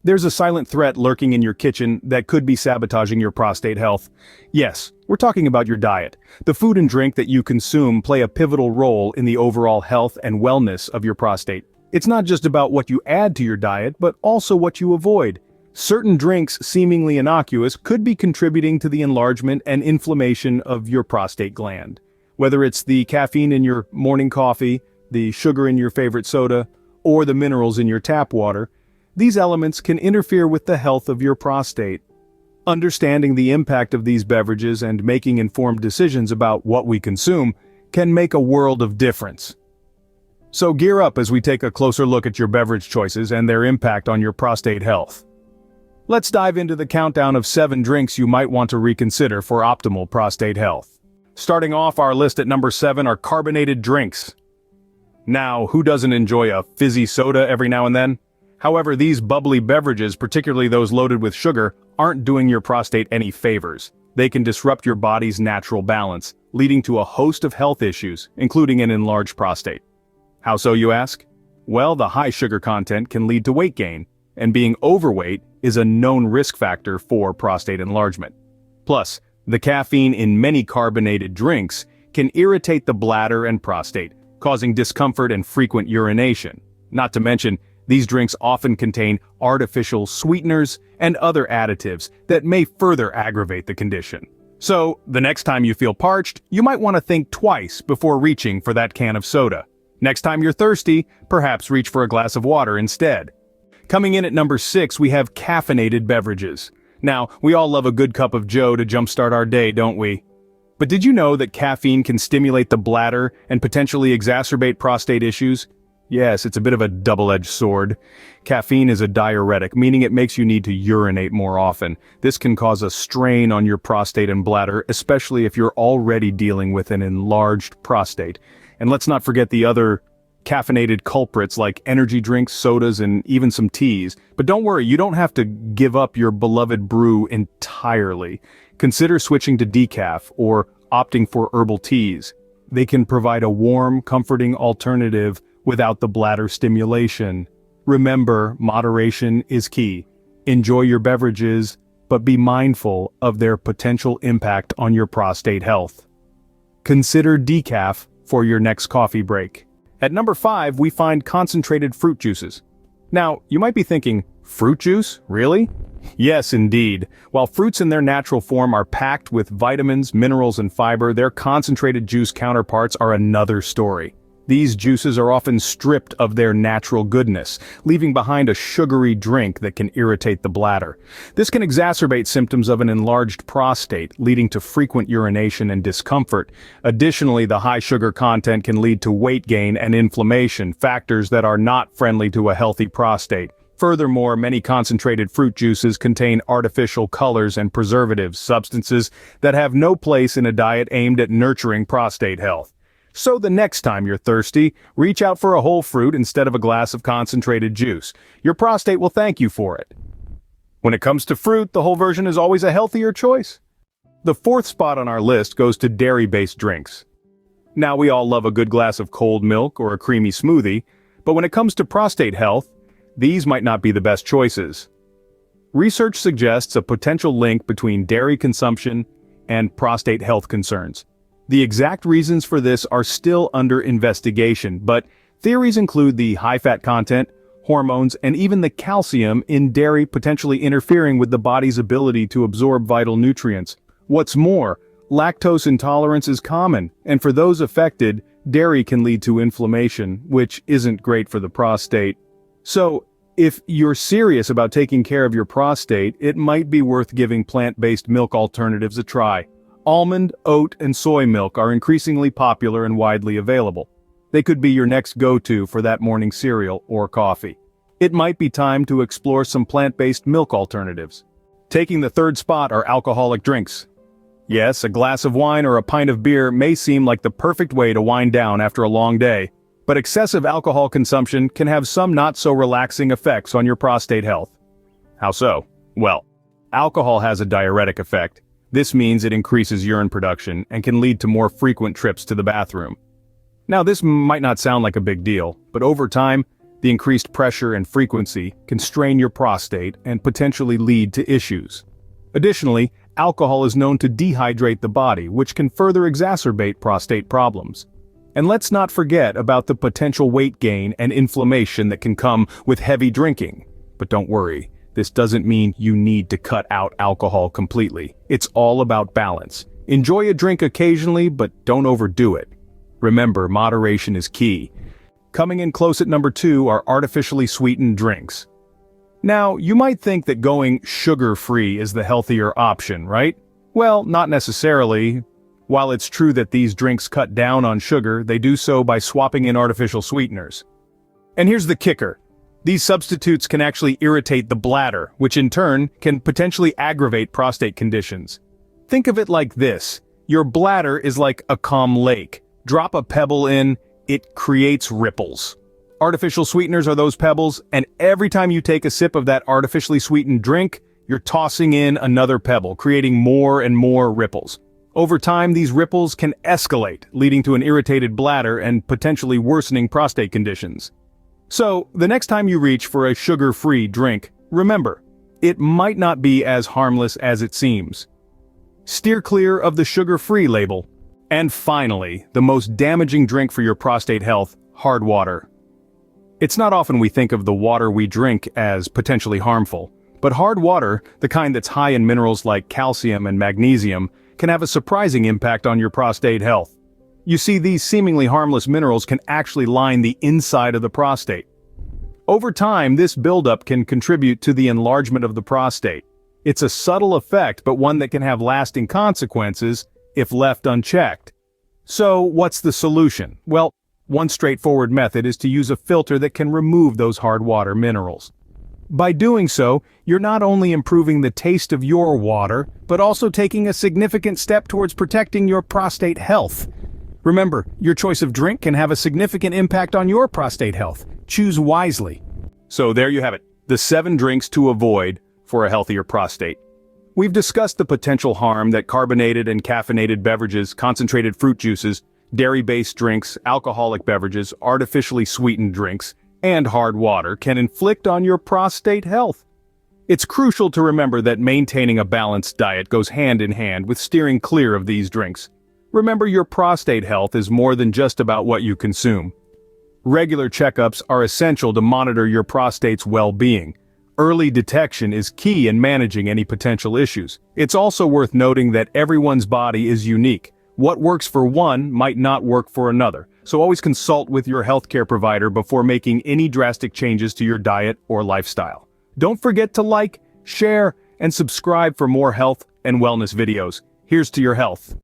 There's a silent threat lurking in your kitchen that could be sabotaging your prostate health. Yes, we're talking about your diet. The food and drink that you consume play a pivotal role in the overall health and wellness of your prostate. It's not just about what you add to your diet, but also what you avoid. Certain drinks, seemingly innocuous, could be contributing to the enlargement and inflammation of your prostate gland. Whether it's the caffeine in your morning coffee, the sugar in your favorite soda, or the minerals in your tap water, these elements can interfere with the health of your prostate. Understanding the impact of these beverages and making informed decisions about what we consume can make a world of difference. So gear up as we take a closer look at your beverage choices and their impact on your prostate health. Let's dive into the countdown of 7 drinks you might want to reconsider for optimal prostate health. Starting off our list at number 7 are carbonated drinks. Now, who doesn't enjoy a fizzy soda every now and then? However, these bubbly beverages, particularly those loaded with sugar, aren't doing your prostate any favors. They can disrupt your body's natural balance, leading to a host of health issues, including an enlarged prostate. How so, you ask? Well, the high sugar content can lead to weight gain, and being overweight is a known risk factor for prostate enlargement. Plus, the caffeine in many carbonated drinks can irritate the bladder and prostate, causing discomfort and frequent urination. Not to mention, these drinks often contain artificial sweeteners and other additives that may further aggravate the condition. So, the next time you feel parched, you might want to think twice before reaching for that can of soda. Next time you're thirsty, perhaps reach for a glass of water instead. Coming in at number 6, we have caffeinated beverages. Now, we all love a good cup of joe to jumpstart our day, don't we? But did you know that caffeine can stimulate the bladder and potentially exacerbate prostate issues? Yes, it's a bit of a double-edged sword. Caffeine is a diuretic, meaning it makes you need to urinate more often. This can cause a strain on your prostate and bladder, especially if you're already dealing with an enlarged prostate. And let's not forget the other caffeinated culprits like energy drinks, sodas, and even some teas. But don't worry, you don't have to give up your beloved brew entirely. Consider switching to decaf or opting for herbal teas. They can provide a warm, comforting alternative without the bladder stimulation. Remember, moderation is key. Enjoy your beverages, but be mindful of their potential impact on your prostate health. Consider decaf for your next coffee break. At number 5, we find concentrated fruit juices. Now, you might be thinking, fruit juice? Really? Yes, indeed. While fruits in their natural form are packed with vitamins, minerals, and fiber, their concentrated juice counterparts are another story. These juices are often stripped of their natural goodness, leaving behind a sugary drink that can irritate the bladder. This can exacerbate symptoms of an enlarged prostate, leading to frequent urination and discomfort. Additionally, the high sugar content can lead to weight gain and inflammation, factors that are not friendly to a healthy prostate. Furthermore, many concentrated fruit juices contain artificial colors and preservatives, substances that have no place in a diet aimed at nurturing prostate health. So the next time you're thirsty, reach out for a whole fruit instead of a glass of concentrated juice. Your prostate will thank you for it. When it comes to fruit, the whole version is always a healthier choice. The 4th spot on our list goes to dairy-based drinks. Now, we all love a good glass of cold milk or a creamy smoothie, but when it comes to prostate health, these might not be the best choices. Research suggests a potential link between dairy consumption and prostate health concerns. The exact reasons for this are still under investigation, but theories include the high fat content, hormones, and even the calcium in dairy potentially interfering with the body's ability to absorb vital nutrients. What's more, lactose intolerance is common, and for those affected, dairy can lead to inflammation, which isn't great for the prostate. So, if you're serious about taking care of your prostate, it might be worth giving plant-based milk alternatives a try. Almond, oat, and soy milk are increasingly popular and widely available. They could be your next go-to for that morning cereal or coffee. It might be time to explore some plant-based milk alternatives. Taking the 3rd spot are alcoholic drinks. Yes, a glass of wine or a pint of beer may seem like the perfect way to wind down after a long day, but excessive alcohol consumption can have some not-so-relaxing effects on your prostate health. How so? Well, alcohol has a diuretic effect. This means it increases urine production and can lead to more frequent trips to the bathroom. Now, this might not sound like a big deal, but over time, The increased pressure and frequency can strain your prostate and potentially lead to issues. Additionally, alcohol is known to dehydrate the body, which can further exacerbate prostate problems. And let's not forget about the potential weight gain and inflammation that can come with heavy drinking. But don't worry, this doesn't mean you need to cut out alcohol completely. It's all about balance. Enjoy a drink occasionally, but don't overdo it. Remember, moderation is key. Coming in close at number 2 are artificially sweetened drinks. Now, you might think that going sugar-free is the healthier option, right? Well, not necessarily. While it's true that these drinks cut down on sugar, they do so by swapping in artificial sweeteners. And here's the kicker. These substitutes can actually irritate the bladder, which in turn can potentially aggravate prostate conditions. Think of it like this. Your bladder is like a calm lake. Drop a pebble in, it creates ripples. Artificial sweeteners are those pebbles, and every time you take a sip of that artificially sweetened drink, you're tossing in another pebble, creating more and more ripples. Over time, these ripples can escalate, leading to an irritated bladder and potentially worsening prostate conditions. So, the next time you reach for a sugar-free drink, remember, it might not be as harmless as it seems. Steer clear of the sugar-free label. And finally, the most damaging drink for your prostate health, hard water. It's not often we think of the water we drink as potentially harmful, but hard water, the kind that's high in minerals like calcium and magnesium, can have a surprising impact on your prostate health. You see, these seemingly harmless minerals can actually line the inside of the prostate. Over time, this buildup can contribute to the enlargement of the prostate. It's a subtle effect, but one that can have lasting consequences if left unchecked. So, what's the solution? Well, one straightforward method is to use a filter that can remove those hard water minerals. By doing so, you're not only improving the taste of your water, but also taking a significant step towards protecting your prostate health. Remember, your choice of drink can have a significant impact on your prostate health. Choose wisely. So there you have it, the 7 drinks to avoid for a healthier prostate. We've discussed the potential harm that carbonated and caffeinated beverages, concentrated fruit juices, dairy-based drinks, alcoholic beverages, artificially sweetened drinks, and hard water can inflict on your prostate health. It's crucial to remember that maintaining a balanced diet goes hand in hand with steering clear of these drinks. Remember, your prostate health is more than just about what you consume. Regular checkups are essential to monitor your prostate's well-being. Early detection is key in managing any potential issues. It's also worth noting that everyone's body is unique. What works for one might not work for another, so always consult with your healthcare provider before making any drastic changes to your diet or lifestyle. Don't forget to like, share, and subscribe for more health and wellness videos. Here's to your health.